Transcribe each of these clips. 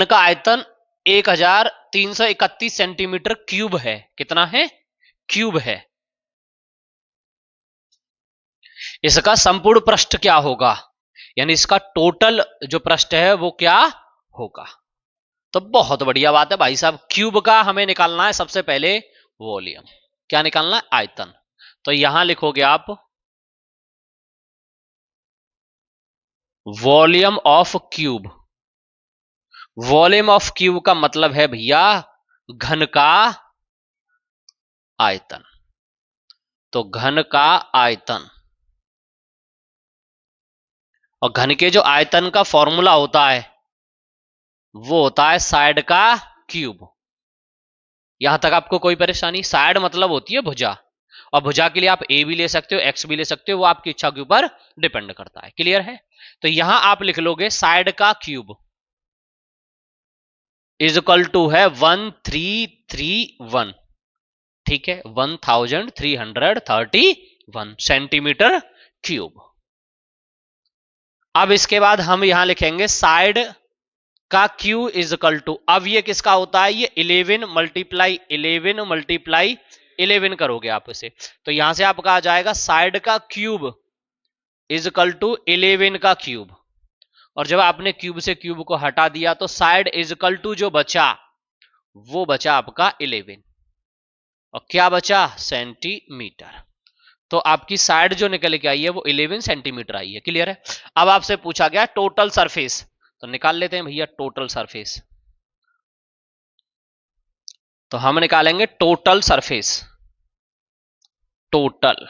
का आयतन 1331 centimetre cube है। कितना है? क्यूब है। इसका संपूर्ण पृष्ठ क्या होगा, यानी इसका टोटल जो पृष्ठ है वो क्या होगा। तो बहुत बढ़िया बात है भाई साहब, क्यूब का हमें निकालना है सबसे पहले वॉल्यूम। क्या निकालना है? आयतन। तो यहां लिखोगे आप volume of cube. Volume of cube का मतलब है भैया घन का आयतन। तो घन का आयतन, और घन के जो आयतन का फॉर्मूला होता है वो होता है साइड का क्यूब। यहां तक आपको कोई परेशानी? साइड मतलब होती है भुजा, और भुजा के लिए आप ए भी ले सकते हो, एक्स भी ले सकते हो, वो आपकी इच्छा के ऊपर डिपेंड करता है। क्लियर है? तो यहां आप लिख लोगे साइड का क्यूब इज इक्वल टू है 1331। ठीक है, 1331 सेंटीमीटर क्यूब। अब इसके बाद हम यहां लिखेंगे साइड का क्यू इज इक्वल टू, अब ये किसका होता है? ये 11 मल्टीप्लाई 11 करोगे आप इसे, तो यहां से आपका आ जाएगा साइड का क्यूब इज इक्वल टू 11 का क्यूब। और जब आपने क्यूब से क्यूब को हटा दिया तो साइड इज इक्वल टू जो बचा वो बचा आपका 11, और क्या बचा? सेंटीमीटर। तो आपकी साइड जो निकल के आई है वो 11 सेंटीमीटर आई है। क्लियर है? अब आपसे पूछा गया टोटल सरफेस, तो निकाल लेते हैं भैया टोटल सरफेस। तो हम निकालेंगे total surface, total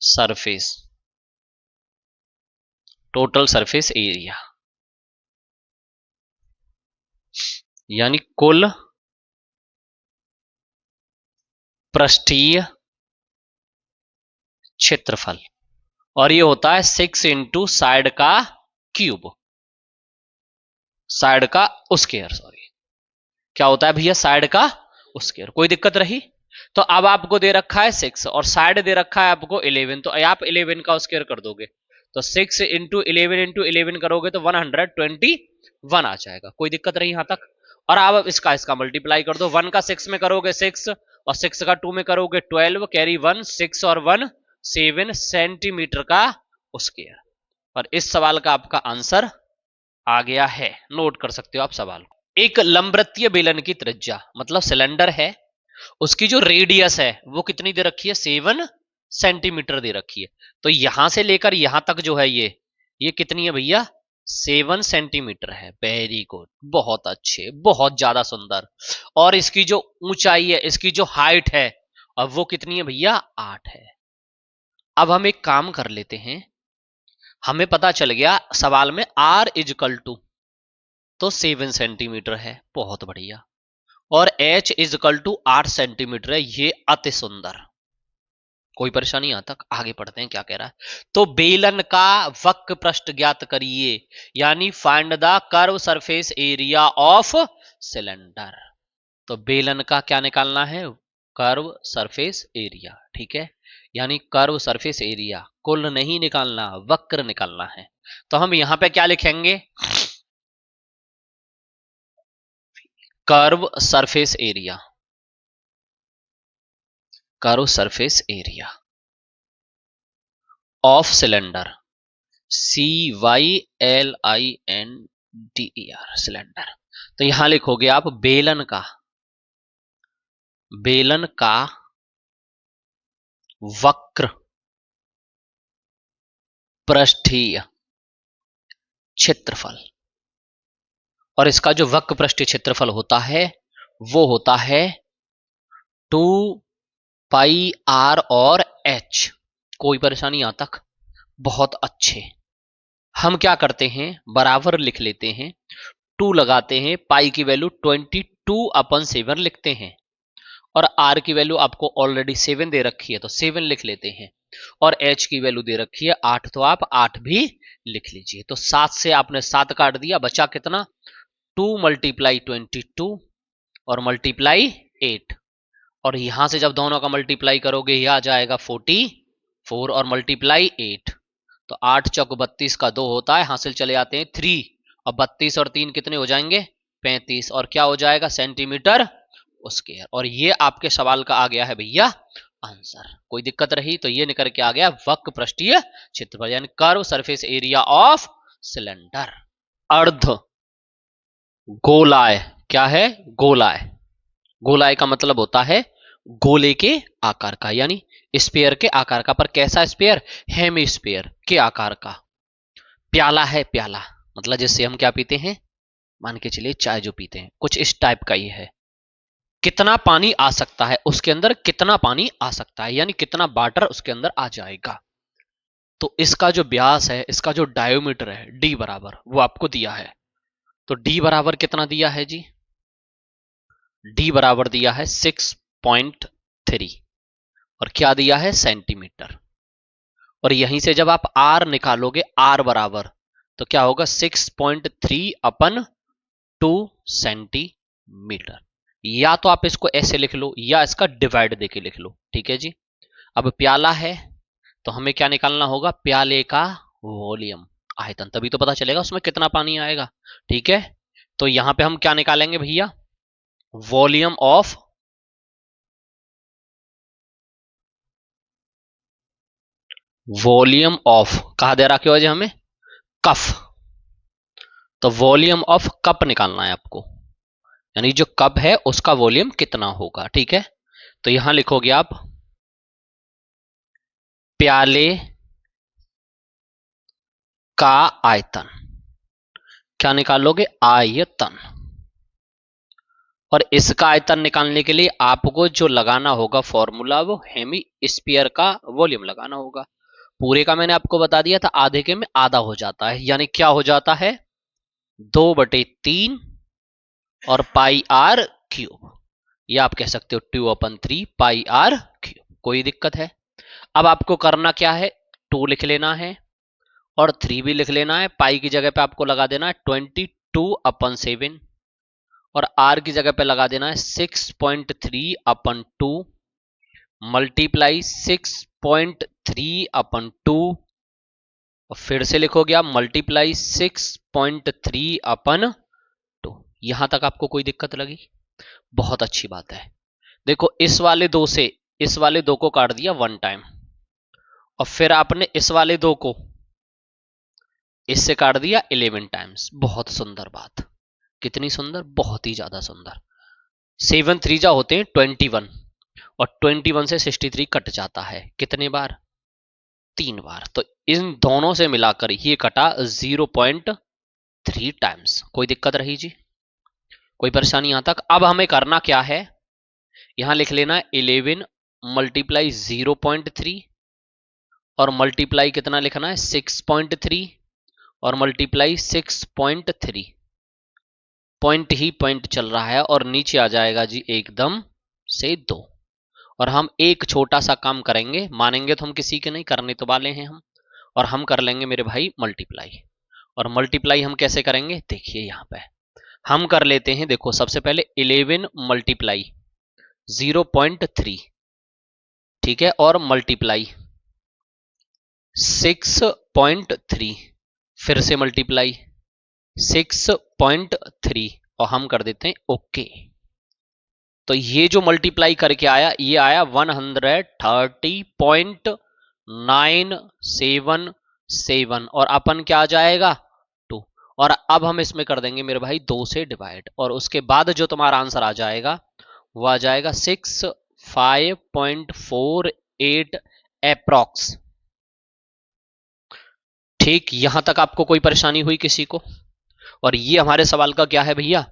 surface, total surface area, यानी कुल पृष्ठीय क्षेत्रफल। और ये होता है 6 इंटू साइड का क्यूब, साइड का स्क्वायर, सॉरी क्या होता है भैया? साइड का स्क्वायर। कोई दिक्कत रही? तो अब आपको दे रखा है 6 और साइड दे रखा है आपको 11, तो आप 11 का स्क्वायर कर दोगे, तो 6 इंटू 11 करोगे तो 121 आ जाएगा। कोई दिक्कत रही यहां तक? और अब इसका मल्टीप्लाई कर दो, 1 का 6 में करोगे 6, और 6 का 2 में करोगे 12, कैरी 1, 6 और 1 7 सेंटीमीटर का स्क्वायर। और इस सवाल का आपका आंसर आ गया है। नोट कर सकते हो आप सवाल को। एक लंबवृत्तीय बेलन की त्रिज्या मतलब सिलेंडर है, उसकी जो रेडियस है वो कितनी दे रखी है? 7 सेंटीमीटर दे रखी है। तो यहां से लेकर यहां तक जो है ये कितनी है भैया? 7 सेंटीमीटर है। वेरी गुड, बहुत अच्छे, बहुत ज्यादा सुंदर। और इसकी जो ऊंचाई है, इसकी जो हाइट है, अब वो कितनी है भैया? 8 है। अब हम एक काम कर लेते हैं, हमें पता चल गया सवाल में r इजकल टू तो 7 सेंटीमीटर है, बहुत बढ़िया, और h इजकल टू 8 सेंटीमीटर है, ये अति सुंदर। कोई परेशानी यहां तक? आगे पढ़ते हैं क्या कह रहा है। तो बेलन का वक्र पृष्ठ ज्ञात करिए, यानी find the curve surface area of cylinder. तो बेलन का क्या निकालना है? Curve surface area. ठीक है, यानी कर्व सरफेस एरिया, कुल नहीं निकालना, वक्र निकालना है। तो हम यहां पे क्या लिखेंगे? Curve surface area, curve surface area of cylinder, CYLINDER, cylinder. तो यहां लिखोगे आप बेलन का, बेलन का वक्र पृष्ठीय क्षेत्रफल। और इसका जो वक्र पृष्ठीय क्षेत्रफल होता है वो होता है 2 पाई आर और एच। कोई परेशानी यहां तक? बहुत अच्छे। हम क्या करते हैं, बराबर लिख लेते हैं, 2 लगाते हैं, पाई की वैल्यू 22/7 लिखते हैं, और आर की वैल्यू आपको ऑलरेडी 7 दे रखी है तो 7 लिख लेते हैं, और एच की वैल्यू दे रखी है 8 तो आप 8 भी लिख लीजिए। तो 7 से आपने 7 काट दिया, बचा कितना? 2 मल्टीप्लाई 22 और मल्टीप्लाई 8, और यहां से जब दोनों का मल्टीप्लाई करोगे यह आ जाएगा 44 और मल्टीप्लाई 8, तो 8 चौक 32 का 2 होता है, हासिल चले आते हैं 3, और 32 और 3 कितने हो जाएंगे 35 और क्या हो जाएगा सेंटीमीटर स्क्वायर। और ये आपके सवाल का आ गया है भैया आंसर। कोई दिक्कत रही तो ये निकल के आ गया वक्र पृष्ठीय क्षेत्रफल यानी curve surface area of cylinder. अर्ध गोलाय क्या है गोलाय। गोलाय का मतलब होता है गोले के आकार का यानी स्पेयर के आकार का। पर कैसा स्पेयर हेमिस्फीयर के आकार का। प्याला है प्याला मतलब जिससे हम क्या पीते हैं मान के चलिए चाय जो पीते हैं कुछ इस टाइप का ही है। कितना पानी आ सकता है उसके अंदर कितना पानी आ सकता है यानी कितना वाटर उसके अंदर आ जाएगा। तो इसका जो व्यास है इसका जो डायोमीटर है डी बराबर वो आपको दिया है। तो डी बराबर कितना दिया है जी डी बराबर दिया है 6.3 और क्या दिया है सेंटीमीटर। और यहीं से जब आप आर निकालोगे आर बराबर तो क्या होगा 6.3 अपन 2 सेंटीमीटर। या तो आप इसको ऐसे लिख लो या इसका डिवाइड देके लिख लो ठीक है जी। अब प्याला है तो हमें क्या निकालना होगा प्याले का वॉल्यूम आयतन तभी तो पता चलेगा उसमें कितना पानी आएगा ठीक है। तो यहां पे हम क्या निकालेंगे भैया वॉल्यूम ऑफ कहा दे रहा क्यों हमें कफ। तो वॉल्यूम ऑफ कप निकालना है आपको यानी जो कप है उसका वॉल्यूम कितना होगा ठीक है। तो यहां लिखोगे आप प्याले का आयतन क्या निकालोगे आयतन। और इसका आयतन निकालने के लिए आपको जो लगाना होगा फॉर्मूला वो हेमी स्फीयर का वॉल्यूम लगाना होगा। पूरे का मैंने आपको बता दिया था आधे के में आधा हो जाता है यानी क्या हो जाता है 2/3 और पाई आर क्यूब या आप कह सकते हो 2/3 पाई आर क्यूब। कोई दिक्कत है। अब आपको करना क्या है 2 लिख लेना है और 3 भी लिख लेना है। पाई की जगह पे आपको लगा देना है 22/7 और आर की जगह पे लगा देना है 6.3/2 मल्टीप्लाई 6.3/2 और फिर से लिखोगे आप मल्टीप्लाई 6.3/2। यहां तक आपको कोई दिक्कत लगी बहुत अच्छी बात है। देखो इस वाले दो से इस वाले दो को काट दिया 1 टाइम और फिर आपने इस वाले दो को इससे काट दिया 11 टाइम्स। बहुत सुंदर बात कितनी सुंदर बहुत ही ज्यादा सुंदर। 7 3 जा होते हैं 21 और 21 से 63 कट जाता है कितने बार 3 बार। तो इन दोनों से मिलाकर ये कटा 0.3 टाइम्स। कोई दिक्कत रही जी कोई परेशानी यहां तक। अब हमें करना क्या है यहां लिख लेना 11 मल्टीप्लाई 0.3 और मल्टीप्लाई कितना लिखना है 6.3 और मल्टीप्लाई 6.3 पॉइंट ही पॉइंट चल रहा है और नीचे आ जाएगा जी एकदम से 2। और हम एक छोटा सा काम करेंगे मानेंगे तो हम किसी के नहीं करने तो वाले हैं हम और हम कर लेंगे मेरे भाई मल्टीप्लाई। और मल्टीप्लाई हम कैसे करेंगे देखिए यहां पे हम कर लेते हैं। देखो सबसे पहले 11 मल्टीप्लाई 0.3 ठीक है और मल्टीप्लाई 6.3 फिर से मल्टीप्लाई 6.3 और हम कर देते हैं ओके। तो ये जो मल्टीप्लाई करके आया ये आया 130.977 और अपन क्या आ जाएगा 2। और अब हम इसमें कर देंगे मेरे भाई 2 से डिवाइड और उसके बाद जो तुम्हारा आंसर आ जाएगा वो आ जाएगा 65.48 एप्रॉक्स। ठीक यहां तक आपको कोई परेशानी हुई किसी को। और ये हमारे सवाल का क्या है भैया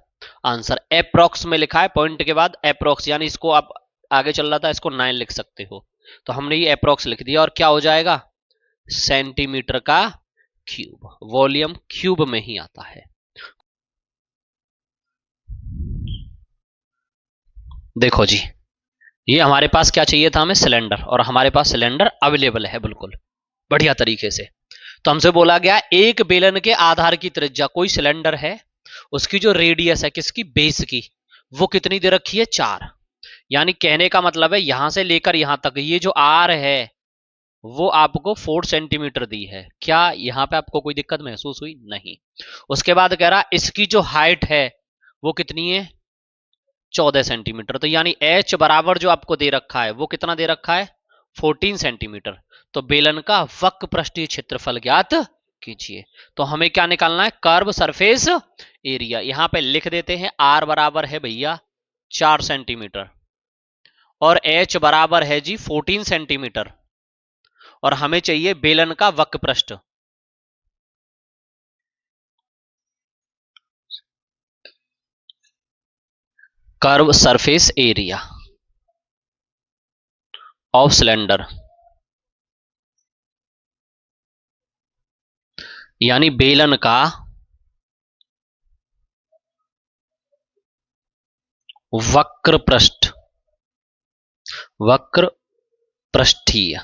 आंसर एप्रॉक्स में लिखा है पॉइंट के बाद एप्रॉक्स यानी इसको आप आगे चल रहा था इसको 9 लिख सकते हो तो हमने ये एप्रॉक्स लिख दिया और क्या हो जाएगा सेंटीमीटर का क्यूब। वॉल्यूम क्यूब में ही आता है। देखो जी ये हमारे पास क्या चाहिए था हमें सिलेंडर और हमारे पास सिलेंडर अवेलेबल है बिल्कुल बढ़िया तरीके से। तो हमसे बोला गया एक बेलन के आधार की त्रिज्या कोई सिलेंडर है उसकी जो रेडियस है किसकी बेस की वो कितनी दे रखी है 4। यानी कहने का मतलब है यहां से लेकर यहां तक ये जो आर है वो आपको 4 सेंटीमीटर दी है। क्या यहां पे आपको कोई दिक्कत महसूस हुई? नहीं। उसके बाद कह रहा इसकी जो हाइट है वो कितनी है? 14 सेंटीमीटर। तो यानी h बराबर जो आपको दे रखा है वो कितना दे रखा है? 14 सेंटीमीटर। तो बेलन का वक्र पृष्ठीय क्षेत्रफल ज्ञात कीजिए। तो हमें क्या निकालना है? Curve surface area. यहां पे लिख देते हैं r बराबर है भैया 4 सेंटीमीटर और h बराबर है जी 14 सेंटीमीटर और हमें चाहिए बेलन का वक्र पृष्ठ। Curve surface area of cylinder, यानी बेलन का वक्र पृष्ठ, वक्र पृष्ठीय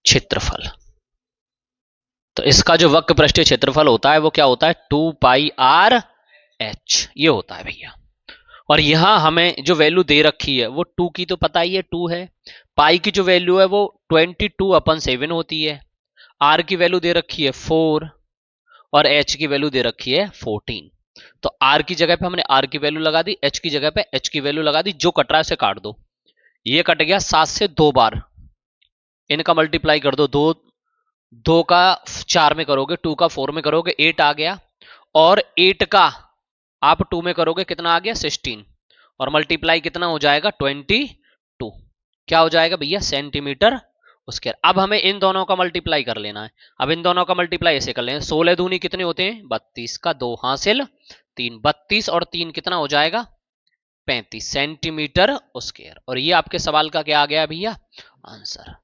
क्षेत्रफल। तो इसका जो वक्र पृष्ठीय क्षेत्रफल होता है वो क्या होता है? 2 पाई आर एच, ये होता है भैया। और यहां हमें जो वैल्यू दे रखी है वो 2 की तो पता ही है 2 है, पाई की जो वैल्यू है वो 22/7 होती है, आर की वैल्यू दे रखी है 4 और एच की वैल्यू दे रखी है 14। तो आर की जगह पे हमने आर की वैल्यू लगा दी, एच की जगह पे एच की वैल्यू लगा दी, जो कट रहा है उसे काट दो। ये कट गया 7 से 2 बार, इनका मल्टीप्लाई कर दो, 2 का 4 में करोगे, 2 का 4 में करोगे 8 आ गया, और 8 का आप 2 में करोगे कितना आ गया? 16, और मल्टीप्लाई कितना हो जाएगा? 22। क्या हो जाएगा भैया? Centimetre square. अब हमें इन दोनों का मल्टीप्लाई कर लेना है। अब इन दोनों का मल्टीप्लाई ऐसे कर लें, 16 दूनी कितने होते हैं? 32 का 2 हासिल 3, 32 और 3 कितना हो जाएगा? 35 सेंटीमीटर स्क्वायर। और ये आपके सवाल का क्या आ गया भैया? आंसर।